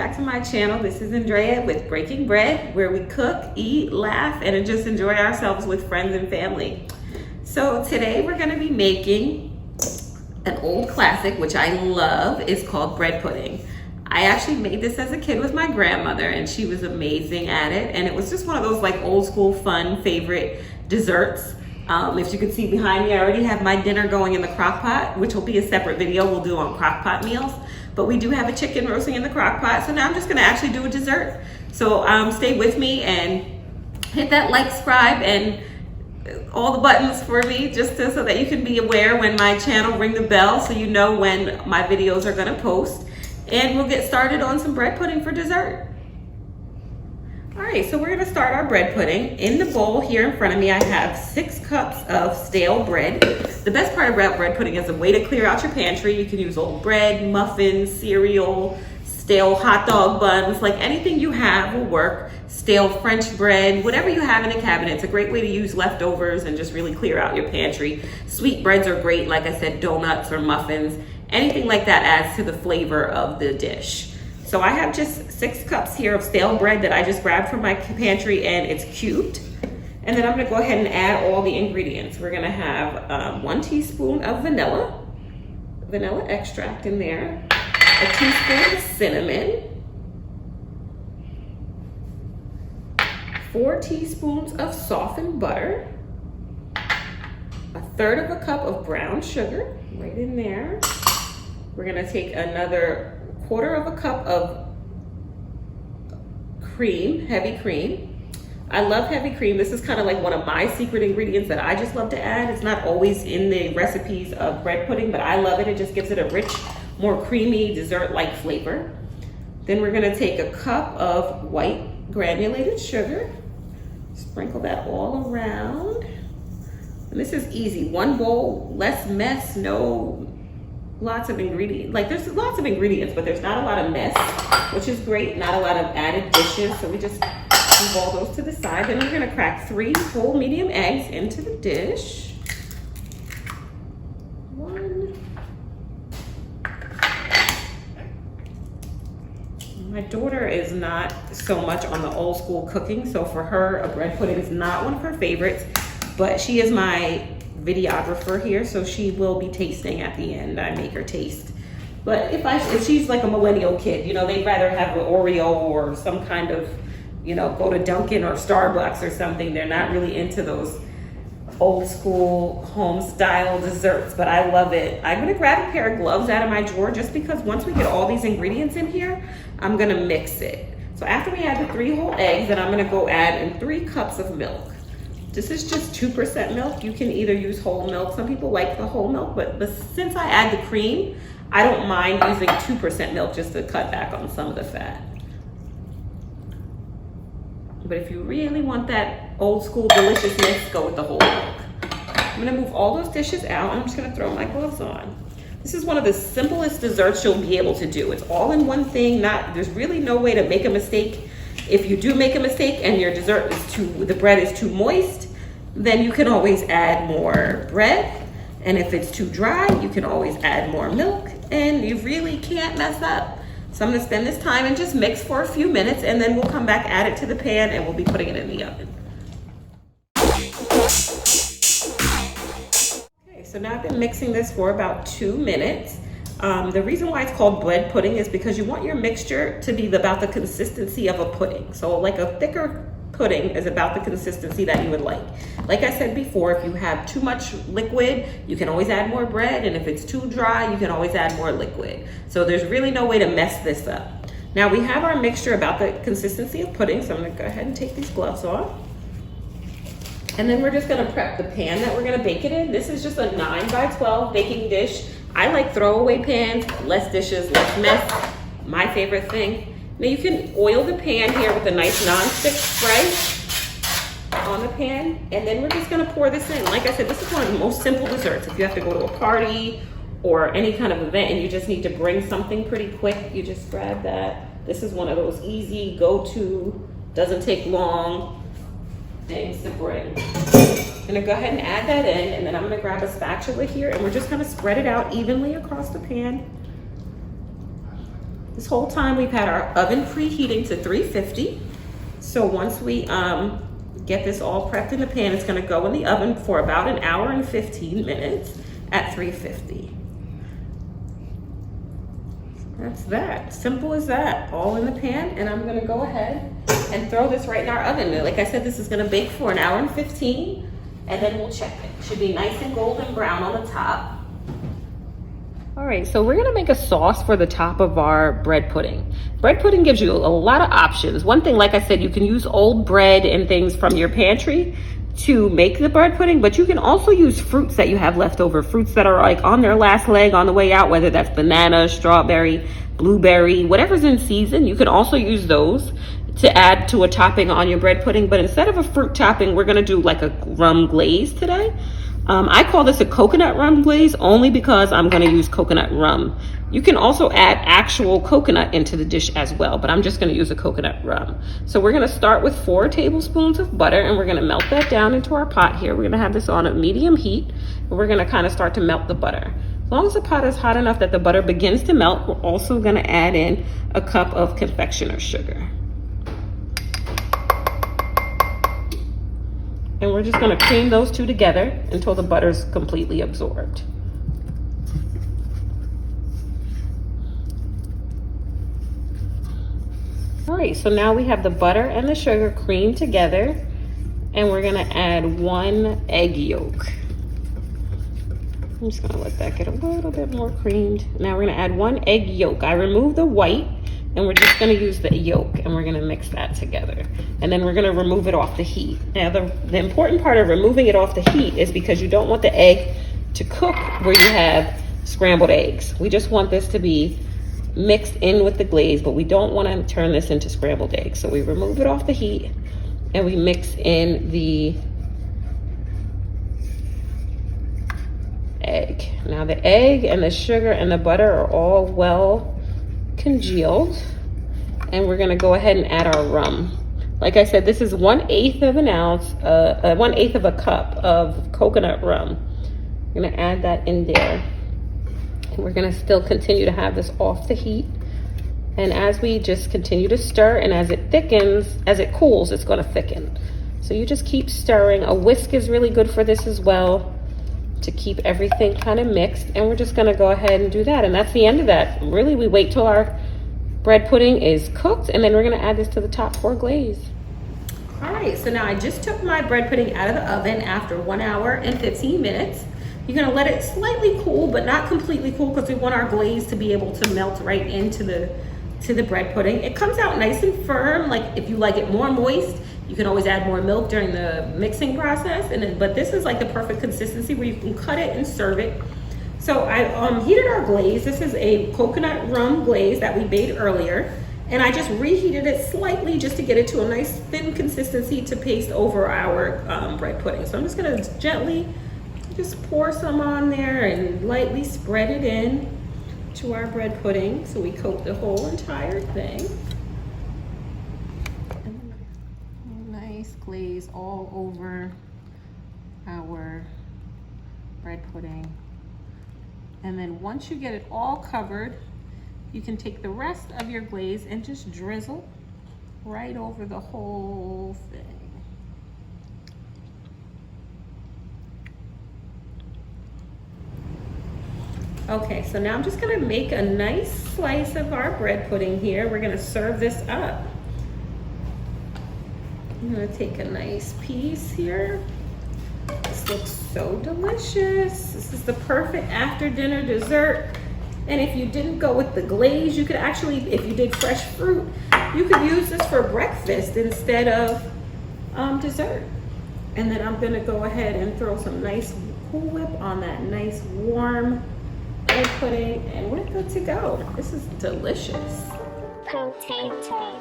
back to my channel. This is Andrea with Breaking Bread, where we cook, eat, laugh, and just enjoy ourselves with friends and family. So today we're gonna be making an old classic, which I love. It's called bread pudding. I actually made this as a kid with my grandmother, and she was amazing at it. And it was just one of those like old school fun favorite desserts. If you can see behind me, I already have my dinner going in the crock pot, which will be a separate video we'll do on crock pot meals. But we do have a chicken roasting in the crock pot, so now I'm just gonna actually do a dessert. So stay with me and hit that like, subscribe, and all the buttons for me, so that you can be aware when my channel ring the bell, so you know when my videos are gonna post. And we'll get started on some bread pudding for dessert. All right, so we're gonna start our bread pudding. In the bowl here in front of me, I have 6 cups of stale bread. The best part about bread pudding is a way to clear out your pantry. You can use old bread, muffins, cereal, stale hot dog buns, like anything you have will work. Stale French bread, whatever you have in a cabinet. It's a great way to use leftovers and just really clear out your pantry. Sweet breads are great, like I said, donuts or muffins. Anything like that adds to the flavor of the dish. So I have just 6 cups here of stale bread that I just grabbed from my pantry, and it's cubed. And then I'm gonna go ahead and add all the ingredients. We're gonna have 1 teaspoon of vanilla extract in there, a teaspoon of cinnamon, 4 teaspoons of softened butter, 1/3 of a cup of brown sugar right in there. We're gonna take another 1/4 of a cup of cream, heavy cream. I love heavy cream. This is kind of like one of my secret ingredients that I just love to add. It's not always in the recipes of bread pudding, but I love it. It just gives it a rich, more creamy, dessert-like flavor. Then we're gonna take a cup of white granulated sugar, sprinkle that all around. And this is easy, 1 bowl, less mess, lots of ingredients. Like there's lots of ingredients, but there's not a lot of mess, which is great. Not a lot of added dishes. So we just move all those to the side. Then we're gonna crack 3 whole medium eggs into the dish. 1. My daughter is not so much on the old school cooking. So for her, a bread pudding is not one of her favorites, but she is my videographer here, so she will be tasting at the end. I make her taste. But if she's like a millennial kid, you know, they'd rather have an Oreo or some kind of, you know, go to Dunkin' or Starbucks or something. They're not really into those old school home style desserts, but I love it. I'm gonna grab a pair of gloves out of my drawer, just because once we get all these ingredients in here, I'm gonna mix it. So after we add the 3 whole eggs, then I'm gonna go add in 3 cups of milk. This is just 2% milk. You can either use whole milk. Some people like the whole milk, but since I add the cream, I don't mind using 2% milk just to cut back on some of the fat. But if you really want that old school deliciousness, go with the whole milk. I'm gonna move all those dishes out, and I'm just gonna throw my gloves on. This is one of the simplest desserts you'll be able to do. It's all in one thing. There's really no way to make a mistake. If you do make a mistake and your dessert the bread is too moist, then you can always add more bread. And if it's too dry, you can always add more milk, and you really can't mess up. So I'm gonna spend this time and just mix for a few minutes, and then we'll come back, add it to the pan, and we'll be putting it in the oven. Okay, so now I've been mixing this for about 2 minutes. The reason why it's called bread pudding is because you want your mixture to be about the consistency of a pudding. So like a thicker pudding is about the consistency that you would like. Like I said before, if you have too much liquid, you can always add more bread. And if it's too dry, you can always add more liquid. So there's really no way to mess this up. Now we have our mixture about the consistency of pudding. So I'm gonna go ahead and take these gloves off. And then we're just gonna prep the pan that we're gonna bake it in. This is just a 9 by 12 baking dish. I like throwaway pans, less dishes, less mess. My favorite thing. Now you can oil the pan here with a nice non-stick spray on the pan, and then we're just gonna pour this in. Like I said, this is one of the most simple desserts. If you have to go to a party or any kind of event and you just need to bring something pretty quick, you just grab that. This is one of those easy go-to, doesn't take long things to bring. I'm gonna go ahead and add that in, and then I'm gonna grab a spatula here, and we're just gonna spread it out evenly across the pan. This whole time we've had our oven preheating to 350. So once we get this all prepped in the pan, it's gonna go in the oven for about an hour and 15 minutes at 350. That's that, simple as that, all in the pan. And I'm gonna go ahead and throw this right in our oven. Like I said, this is gonna bake for an hour and 15, and then we'll check it. Should be nice and golden brown on the top. All right, so we're gonna make a sauce for the top of our bread pudding. Bread pudding gives you a lot of options. One thing, like I said, you can use old bread and things from your pantry to make the bread pudding, but you can also use fruits that you have left over, fruits that are like on their last leg on the way out, whether that's banana, strawberry, blueberry, whatever's in season. You can also use those to add to a topping on your bread pudding, but instead of a fruit topping, we're gonna do like a rum glaze today. I call this a coconut rum glaze only because I'm gonna use coconut rum. You can also add actual coconut into the dish as well, but I'm just gonna use a coconut rum. So we're gonna start with 4 tablespoons of butter, and we're gonna melt that down into our pot here. We're gonna have this on a medium heat, and we're gonna kind of start to melt the butter. As long as the pot is hot enough that the butter begins to melt, we're also gonna add in a cup of confectioner's sugar. And we're just gonna cream those two together until the butter's completely absorbed. All right, so now we have the butter and the sugar creamed together, and we're gonna add 1 egg yolk. I'm just gonna let that get a little bit more creamed. Now we're gonna add 1 egg yolk. I removed the white, and we're just gonna use the yolk, and we're gonna mix that together. And then we're gonna remove it off the heat. Now the important part of removing it off the heat is because you don't want the egg to cook where you have scrambled eggs. We just want this to be mixed in with the glaze, but we don't wanna turn this into scrambled eggs. So we remove it off the heat, and we mix in the egg. Now the egg and the sugar and the butter are all well congealed, and we're gonna go ahead and add our rum. Like I said, this is 1/8 of an ounce, 1/8 of a cup of coconut rum. I'm gonna add that in there. And we're gonna still continue to have this off the heat. And as we just continue to stir, and as it thickens, as it cools, it's gonna thicken. So you just keep stirring. A whisk is really good for this as well, to keep everything kind of mixed. And we're just gonna go ahead and do that. And that's the end of that. Really, we wait till our bread pudding is cooked, and then we're gonna add this to the top for a glaze. All right, so now I just took my bread pudding out of the oven after 1 hour and 15 minutes. You're gonna let it slightly cool, but not completely cool, because we want our glaze to be able to melt right into the bread pudding. It comes out nice and firm. Like if you like it more moist, you can always add more milk during the mixing process. But this is like the perfect consistency where you can cut it and serve it. So I heated our glaze. This is a coconut rum glaze that we made earlier. And I just reheated it slightly just to get it to a nice thin consistency to paste over our bread pudding. So I'm just gonna gently just pour some on there and lightly spread it in to our bread pudding so we coat the whole entire thing. And nice glaze all over our bread pudding. And then once you get it all covered, you can take the rest of your glaze and just drizzle right over the whole thing. Okay, so now I'm just gonna make a nice slice of our bread pudding here. We're gonna serve this up. I'm gonna take a nice piece here. This looks so delicious. This is the perfect after dinner dessert. And if you didn't go with the glaze, you could actually, if you did fresh fruit, you could use this for breakfast instead of dessert. And then I'm gonna go ahead and throw some nice Cool Whip on that nice warm bread pudding, and we're good to go. This is delicious. Potato.